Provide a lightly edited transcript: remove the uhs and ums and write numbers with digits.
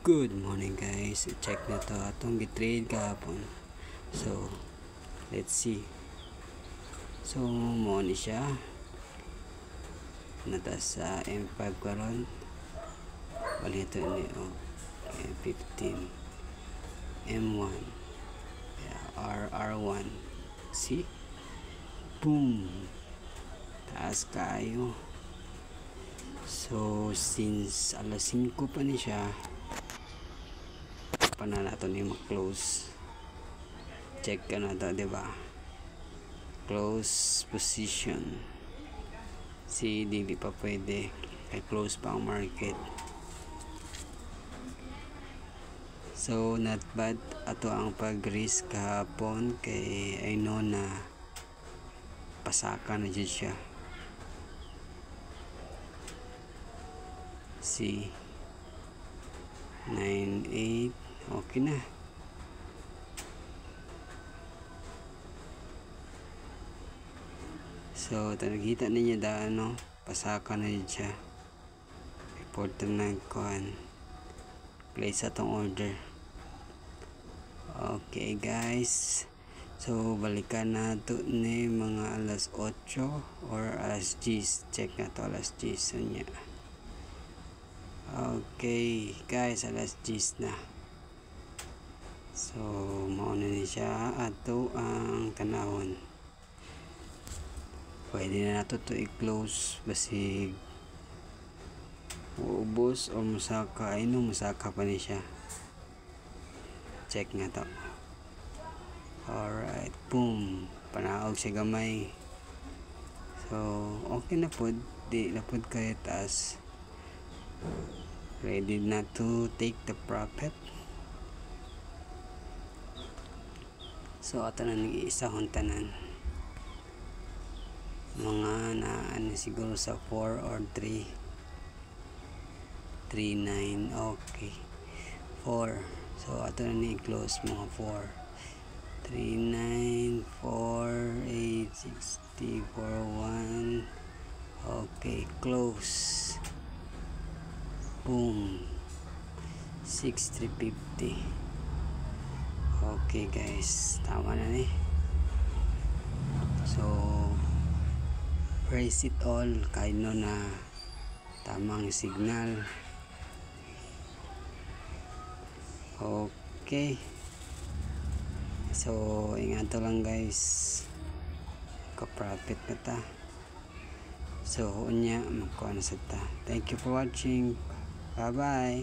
Good morning guys, check na to atong gitrade kahapon. So let's see. So mo ni siya nata sa M5 karon, bali ito ni M15 M1 R1. See, boom, taas kayo. So since alas 5 pa ni siya, pa na nato ni mag-close. Check ka na to, diba? Close position. Si dili pa pwede kay close pa ang market. So not bad ato ang pag-risk kahapon, kay I know na pasaka na dyan siya. Si 9-8, okay na. So nakita ninyo da pasaka na yun siya. Report na nagkuhan, place atong order. Okay guys, so balikan na to ni mga alas 8 or alas 10. Check na to alas 10 so nya. Okay guys, alas 10 na. So mauna ni siya ato ang tanawon. Pwede na nato to i-close basig uubos o musaka. Ay no, musaka pa ni siya. Check nga to. Alright, boom, panaog siya gamay. So okay na po, di na po kayo taas. Ready na to take the profit. So ato na nag-iisa hong tanan, mga na siguro sa 4 or 3 3-9. Okay, 4. So ato na ni-close mga 4 3-9 4 8 60 4 1. Okay, close. Boom, 6,350. Okay guys, tama na ni. So praise it all, kahit no na tamang signal. Okay, so ingat lang guys, ka-profit na ta. So unya magkuha na sa ta. Thank you for watching. Bye bye.